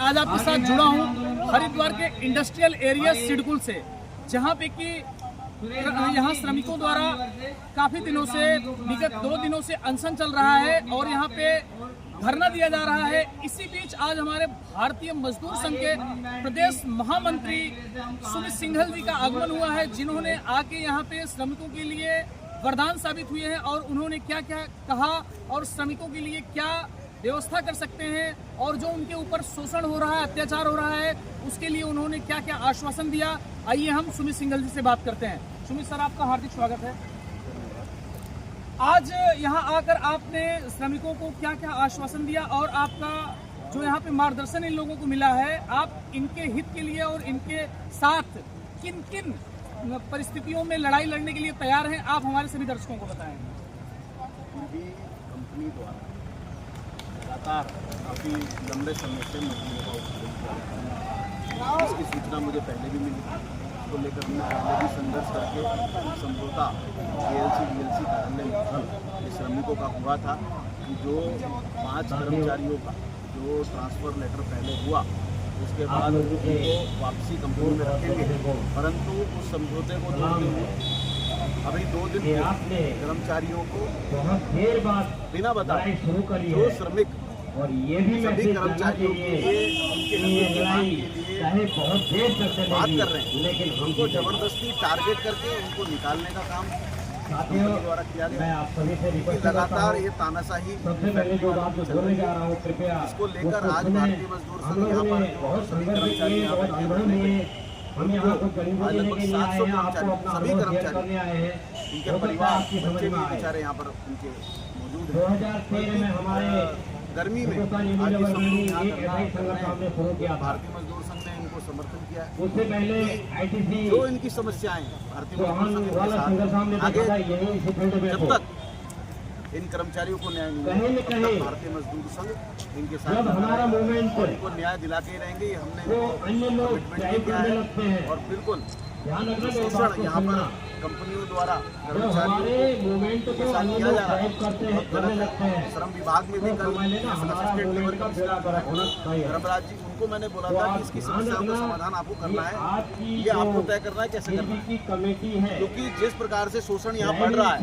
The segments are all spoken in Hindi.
आज आपके साथ जुड़ा हूँ हरिद्वार के इंडस्ट्रियल एरिया सिडकुल से, जहाँ पे कि यहाँ श्रमिकों द्वारा काफ़ी दिनों से विगत 2 दिनों से अनशन चल रहा है और यहाँ पे धरना दिया जा रहा है। इसी बीच आज हमारे भारतीय मजदूर संघ के प्रदेश महामंत्री सुमित सिंघल जी का आगमन हुआ है, जिन्होंने आके यहाँ पे श्रमिकों के लिए वरदान साबित हुए हैं और उन्होंने क्या क्या कहा और श्रमिकों के लिए क्या व्यवस्था कर सकते हैं और जो उनके ऊपर शोषण हो रहा है, अत्याचार हो रहा है, उसके लिए उन्होंने क्या क्या आश्वासन दिया। आइए हम सुमित सिंघल जी से बात करते हैं। सुमित सर, आपका हार्दिक स्वागत है। आज यहाँ आकर आपने श्रमिकों को क्या क्या आश्वासन दिया और आपका जो यहाँ पे मार्गदर्शन इन लोगों को मिला है, आप इनके हित के लिए और इनके साथ किन किन परिस्थितियों में लड़ाई लड़ने के लिए तैयार हैं, आप हमारे सभी दर्शकों को बताएं। कंपनी द्वारा लगातार काफ़ी लंबे समय से मजदूरों का उत्पीड़न किया जाता है। इसकी सूचना मुझे पहले भी मिली थी, इसको लेकर हमने पहले भी संघर्ष करके समझौता ALC-BLC कार्यालय में श्रमिकों का हुआ था कि जो 5 कर्मचारियों का जो ट्रांसफ़र लेटर पहले हुआ, उसके बाद उनको वापसी कंपनी में रखेंगे, परंतु उस समझौते को तोड़ते हुए अभी 2 दिन कर्मचारियों को बिना बताए जो श्रमिक और ये भी सभी कर्मचारियों के लिए बात कर रहे हैं, लेकिन उनको जबरदस्ती टारगेट करके उनको निकालने का काम कंपनी द्वारा किया गया। लगातार ये तानाशाही इसको लेकर आज भारतीय मजदूर संघ यहाँ पर सभी कर्मचारी यहाँ पर लगभग 700 कर्मचारी, सभी कर्मचारी, इनके परिवार, बच्चे भी बेचारे यहाँ पर उनके मौजूद हैं। गर्मी में आज भारतीय मजदूर संघ ने इनको समर्थन किया है। उससे पहले जो इनकी समस्याएं भारतीय मजदूर संघ के साथ आगे जब तक इन कर्मचारियों को न्याय नहीं मिलेगा, तब तक भारतीय मजदूर संघ इनके साथ और इनको न्याय दिला के रहेंगे। ये हमने कमिटमेंट किया है और बिल्कुल शोषण यहाँ पर कंपनियों द्वारा कर्मचारियों के साथ किया जा रहा है, बहुत गलत है। श्रम विभाग में भी कल असिस्टेंट लेबर कमिश्नर धर्मराज जी, उनको मैंने बोला था कि इसकी समस्याओं का समाधान आपको करना है, ये आपको तय करना है कैसे करना है, क्योंकि जिस प्रकार से शोषण यहाँ बढ़ रहा है,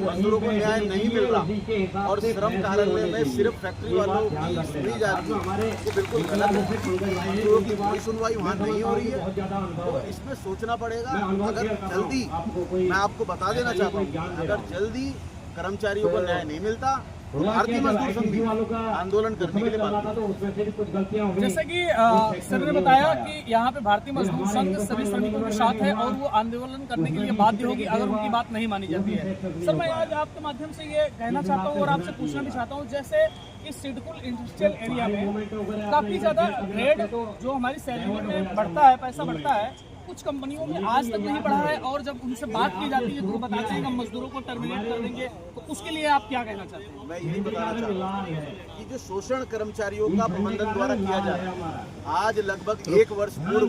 मजदूरों को न्याय नहीं मिल रहा और श्रम कार्यालय में सिर्फ फैक्ट्री वालों की सुनी जा रही है, ये बिल्कुल गलत है। मजदूरों की कोई सुनवाई वहाँ नहीं हो रही है, तो इसमें सोचना पड़ेगा। अगर जल्दी, मैं आपको बता देना चाहता हूँ, अगर जल्दी कर्मचारियों को न्याय नहीं मिलता तो भारतीय मजदूर संघ भी आंदोलन करने के लिए बात। जैसे कि सर ने बताया कि यहाँ पे भारतीय मजदूर संघ सभी श्रमिकों के साथ है और वो आंदोलन करने के लिए बाध्य होगी अगर उनकी बात नहीं मानी जाती है। सर, मैं आज आपके माध्यम से ये कहना चाहता हूँ और आपसे पूछना भी चाहता हूँ, जैसे इस सिडकुल इंडस्ट्रियल एरिया में काफ़ी ज़्यादा रेट जो हमारी सैलरी में बढ़ता है, पैसा बढ़ता है, कुछ कंपनियों में आज तक नहीं बढ़ा है और जब उनसे बात की जाती है तो वो बताते हैं कि हम मजदूरों को टर्मिनेट कर देंगे, तो उसके लिए आप क्या कहना चाहते हैं? मैं यही बताना चाहता हूँ कि जो शोषण कर्मचारियों का प्रबंधन द्वारा किया जा रहा है, आज लगभग 1 वर्ष पूर्व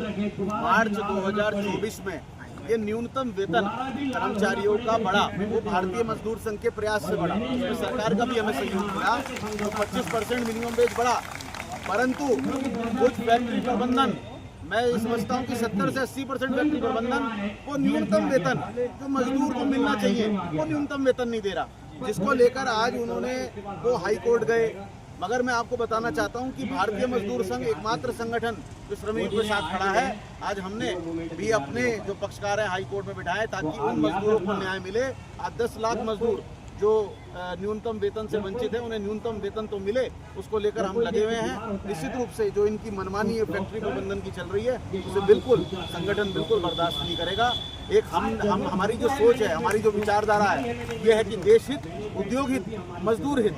मार्च 2024 में ये न्यूनतम वेतन कर्मचारियों का बढ़ा, वो भारतीय मजदूर संघ के प्रयास से बढ़ा, उसमें सरकार का भी हमें सहयोग मिला, तो 25% मिनिमम वेज बढ़ा, परंतु कुछ फैक्ट्री प्रबंधन, मैं समझता हूँ कि 70 से 80% फैक्ट्री प्रबंधन वो न्यूनतम वेतन जो मजदूर को मिलना चाहिए वो न्यूनतम वेतन नहीं दे रहा, जिसको लेकर आज उन्होंने वो हाई कोर्ट गए। मगर मैं आपको बताना चाहता हूं कि भारतीय मजदूर संघ एकमात्र संगठन जो श्रमिकों के साथ खड़ा है। आज हमने भी अपने जो पक्षकार हैं हाई कोर्ट में बिठाए ताकि उन मजदूरों को न्याय मिले। आज 10 लाख मजदूर जो न्यूनतम वेतन से वंचित है उन्हें न्यूनतम वेतन तो मिले, उसको लेकर हम लगे हुए हैं। निश्चित रूप से जो इनकी मनमानी फैक्ट्री प्रबंधन की चल रही है उसे बिल्कुल संगठन बिल्कुल बर्दाश्त नहीं करेगा। एक हमारी जो सोच है, हमारी जो विचारधारा है, ये है कि देश हित, उद्योग हित, मजदूर हित,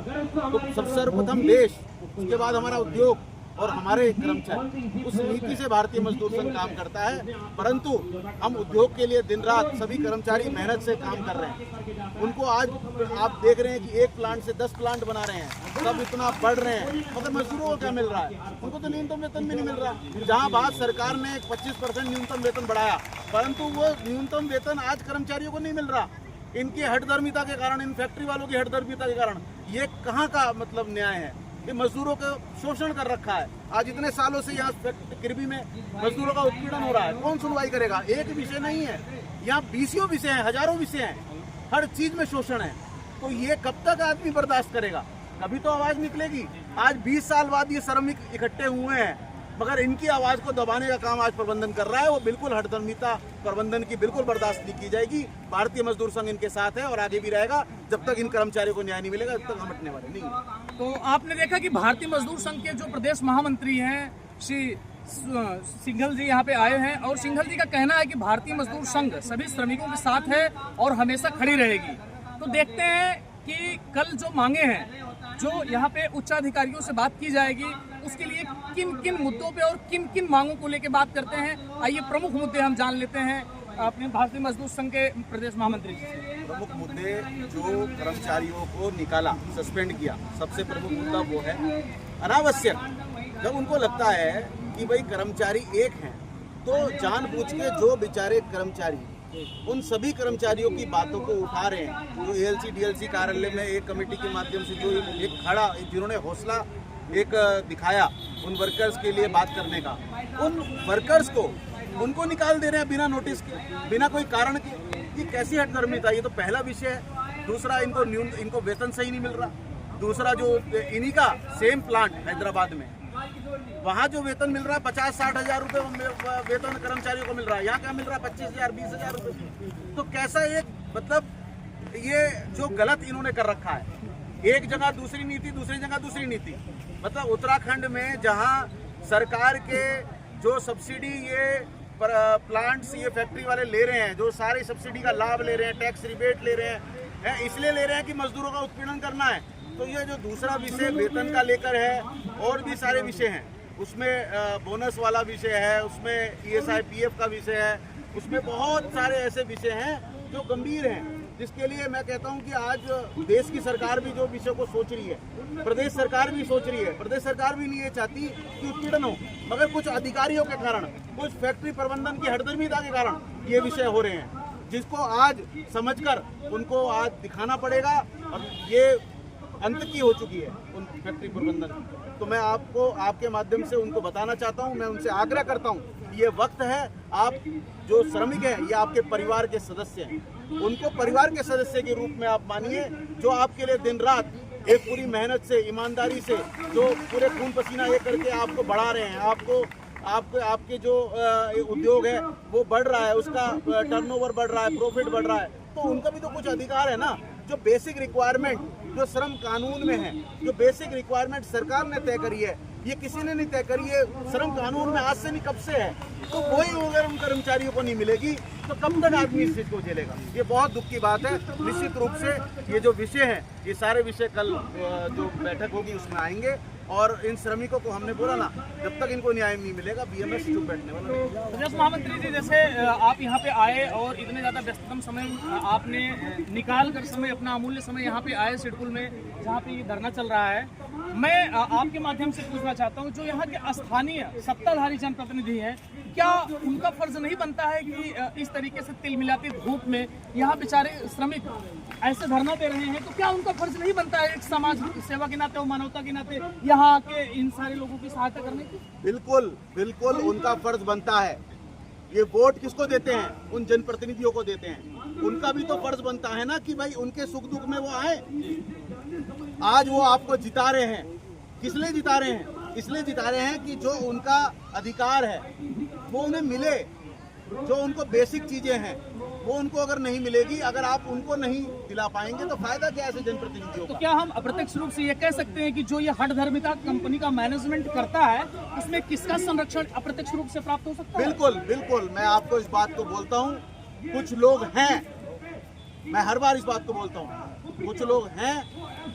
तो सब सर्वप्रथम देश, उसके बाद हमारा उद्योग और हमारे कर्मचारी, उस नीति से भारतीय मजदूर संघ काम करता है। परंतु हम उद्योग के लिए दिन रात सभी कर्मचारी मेहनत से काम कर रहे हैं। उनको आज आप देख रहे हैं कि एक प्लांट से 10 प्लांट बना रहे हैं, सब इतना बढ़ रहे हैं, मगर मजदूरों को क्या मिल रहा है? उनको तो न्यूनतम वेतन भी नहीं मिल रहा। जहां बात सरकार ने 25% न्यूनतम वेतन बढ़ाया, परंतु वो न्यूनतम वेतन आज कर्मचारियों को नहीं मिल रहा। इनकी हठधर्मिता के कारण, इन फैक्ट्री वालों की हठधर्मिता के कारण, ये कहाँ का मतलब न्याय है? ये मजदूरों का शोषण कर रखा है। आज इतने सालों से यहाँ किरबी में मजदूरों का उत्पीड़न हो रहा है, कौन सुनवाई करेगा? एक विषय नहीं है, यहाँ बीसियों विषय हैं, हजारों विषय हैं, हर चीज में शोषण है। तो ये कब तक आदमी बर्दाश्त करेगा? कभी तो आवाज निकलेगी। आज 20 साल बाद ये श्रमिक इकट्ठे हुए हैं, मगर इनकी आवाज को दबाने का काम आज प्रबंधन कर रहा है। वो बिल्कुल हठधर्मिता प्रबंधन की बिल्कुल बर्दाश्त नहीं की जाएगी। भारतीय मजदूर संघ इनके साथ है और आगे भी रहेगा। जब तक इन कर्मचारियों को न्याय नहीं मिलेगा तब तक हम हटने वाले नहीं हैं। तो आपने देखा कि भारतीय मजदूर संघ के जो प्रदेश महामंत्री हैं श्री सिंघल जी यहाँ पे आए हैं और सिंघल जी का कहना है कि भारतीय मजदूर संघ सभी श्रमिकों के साथ है और हमेशा खड़ी रहेगी। तो देखते हैं कि कल जो मांगे हैं, जो यहाँ पे उच्चाधिकारियों से बात की जाएगी, उसके लिए किन किन मुद्दों पे और किन किन मांगों को लेकर बात करते हैं। आइए प्रमुख मुद्दे हम जान लेते हैं अपने भारतीय मजदूर संघ के प्रदेश महामंत्री जी से। प्रमुख मुद्दे जो कर्मचारियों को निकाला, सस्पेंड किया, सबसे प्रमुख मुद्दा वो है अनावश्यक। जब उनको लगता है कि भाई कर्मचारी एक हैं, तो जानबूझ के जो बेचारे कर्मचारी उन सभी कर्मचारियों की बातों को उठा रहे हैं, जो एएलसी डीएलसी कार्यालय में एक कमेटी के माध्यम से जो एक खड़ा, जिन्होंने हौसला एक दिखाया उन वर्कर्स के लिए बात करने का, उन वर्कर्स को उनको निकाल दे रहे हैं बिना नोटिस के, बिना कोई कारण के। ये कैसी हठधर्मिता? ये तो पहला विषय है। दूसरा, इनको वेतन सही नहीं मिल रहा। दूसरा, जो इन्हीं का सेम प्लांट हैदराबाद में, वहाँ जो वेतन मिल रहा है 50-60 हजार रुपये वेतन कर्मचारियों को मिल रहा है, यहाँ क्या मिल रहा है 25,000-20,000 रुपये। तो कैसा एक, मतलब ये जो गलत इन्होंने कर रखा है, एक जगह दूसरी नीति, दूसरी जगह दूसरी नीति। मतलब उत्तराखंड में जहाँ सरकार के जो सब्सिडी ये प्लांट्स, ये फैक्ट्री वाले ले रहे हैं, जो सारी सब्सिडी का लाभ ले रहे हैं, टैक्स रिबेट ले रहे हैं, इसलिए ले रहे हैं कि मजदूरों का उत्पीड़न करना है। तो ये जो दूसरा विषय वेतन का लेकर है, और भी सारे विषय हैं, उसमें बोनस वाला विषय है, उसमें ESI PF का विषय है, उसमें बहुत सारे ऐसे विषय हैं जो गंभीर हैं, जिसके लिए मैं कहता हूं कि आज देश की सरकार भी जो विषय को सोच रही है, प्रदेश सरकार भी सोच रही है। प्रदेश सरकार भी नहीं ये चाहती कि उत्पीड़न हो, मगर कुछ अधिकारियों के कारण, कुछ फैक्ट्री प्रबंधन की हठधर्मिता के कारण ये विषय हो रहे हैं, जिसको आज समझकर उनको आज दिखाना पड़ेगा। और ये अंत की हो चुकी है उन फैक्ट्री प्रबंधन। तो मैं आपको आपके माध्यम से उनको बताना चाहता हूं, मैं उनसे आग्रह करता हूं, ये वक्त है, आप जो श्रमिक हैं ये आपके परिवार के सदस्य हैं, उनको परिवार के सदस्य के रूप में आप मानिए, जो आपके लिए दिन रात एक पूरी मेहनत से, ईमानदारी से, जो पूरे खून पसीना एक करके आपको बढ़ा रहे हैं, आपके जो उद्योग है वो बढ़ रहा है, उसका टर्नओवर बढ़ रहा है, प्रॉफिट बढ़ रहा है, तो उनका भी तो कुछ अधिकार है ना। जो बेसिक रिक्वायरमेंट जो श्रम कानून में है, जो बेसिक रिक्वायरमेंट सरकार ने तय करी है, ये किसी ने नहीं तय करी है, श्रम कानून में आज से नहीं, कब से है। तो वही अगर उन कर्मचारियों को नहीं मिलेगी तो कब तक आदमी इस चीज को झेलेगा? ये बहुत दुख की बात है। निश्चित रूप से ये जो विषय है, ये सारे विषय कल जो बैठक होगी उसमें आएंगे, और इन श्रमिकों को हमने बोला ना, जब तक इनको न्याय नहीं मिलेगा BMS चुप बैठने वाला नहीं। प्रदेश महामंत्री जी, जैसे आप यहाँ पे आए और इतने ज़्यादा व्यस्ततम समय आपने निकाल कर समय, अपना अमूल्य समय यहाँ पे आए सिडकुल में, जहाँ पे ये धरना चल रहा है, मैं आपके माध्यम से पूछना चाहता हूँ, जो यहाँ के स्थानीय सत्ताधारी जनप्रतिनिधि हैं, क्या उनका फर्ज नहीं बनता है कि इस तरीके से तिलमिलाती धूप में यहाँ बेचारे श्रमिक ऐसे धरना दे रहे हैं, तो क्या उनका फर्ज नहीं बनता है एक समाज सेवा के नाते और मानवता के नाते यहाँ के इन सारे लोगों की सहायता करने की? बिल्कुल बिल्कुल उनका फर्ज बनता है। ये वोट किसको देते हैं? उन जनप्रतिनिधियों को देते हैं। उनका भी तो फर्ज बनता है ना कि भाई उनके सुख दुख में वो आए। आज वो आपको जिता रहे हैं, किस लिए जिता रहे हैं? इसलिए जिता रहे हैं कि जो उनका अधिकार है वो उन्हें मिले, जो उनको बेसिक चीजें हैं वो उनको अगर नहीं मिलेगी, अगर आप उनको नहीं दिला पाएंगे तो फायदा क्या ऐसे जनप्रतिनिधियों का? तो क्या हम अप्रत्यक्ष रूप से ये कह सकते हैं कि जो ये हठधर्मिता कंपनी का मैनेजमेंट करता है, उसमें किसका संरक्षण अप्रत्यक्ष रूप से प्राप्त हो सकता है? बिल्कुल बिल्कुल, मैं आपको इस बात को बोलता हूँ, कुछ लोग हैं, मैं हर बार इस बात को बोलता हूँ, कुछ लोग हैं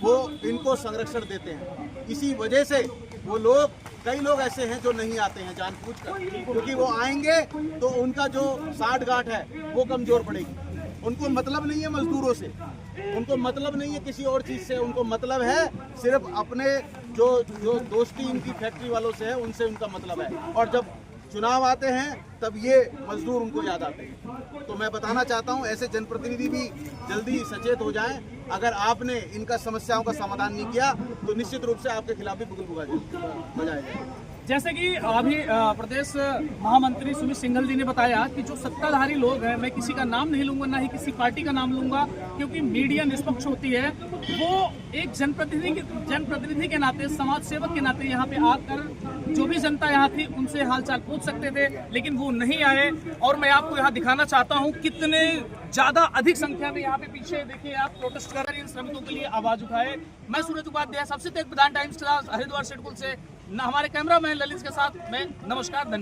वो इनको संरक्षण देते हैं। इसी वजह से वो लोग, कई लोग ऐसे हैं जो नहीं आते हैं जानबूझकर, क्योंकि वो आएंगे तो उनका जो साठ गांठ है वो कमजोर पड़ेगी। उनको मतलब नहीं है मजदूरों से, उनको मतलब नहीं है किसी और चीज से, उनको मतलब है सिर्फ अपने जो दोस्ती इनकी फैक्ट्री वालों से है, उनसे उनका मतलब है। और जब चुनाव आते हैं तब ये मजदूर उनको याद आते हैं। तो मैं बताना चाहता हूँ ऐसे जनप्रतिनिधि भी जल्दी सचेत हो जाएं। अगर आपने इनका समस्याओं का समाधान नहीं किया तो निश्चित रूप से आपके खिलाफ भी बुगल बजाया जाएगा। जैसे कि अभी प्रदेश महामंत्री सुमित सिंघल जी ने बताया कि जो सत्ताधारी लोग हैं, मैं किसी का नाम नहीं लूंगा, ना ही किसी पार्टी का नाम लूंगा, क्योंकि मीडिया निष्पक्ष होती है। वो एक जनप्रतिनिधि के नाते, समाज सेवक के नाते यहाँ पे आकर जो भी जनता यहाँ थी उनसे हालचाल पूछ सकते थे, लेकिन वो नहीं आए। और मैं आपको यहाँ दिखाना चाहता हूँ कितने ज्यादा अधिक संख्या में यहाँ पे पीछे देखिए आप प्रोटेस्ट कर रहे हैं, इन श्रमिकों के लिए आवाज उठाए। मैं सूरज उपाध्याय, सबसे तेज प्रधान टाइम्स हरिद्वार सिडकुल से हमारे कैमरामैन ललित के साथ मैं, नमस्कार, धन्यवाद।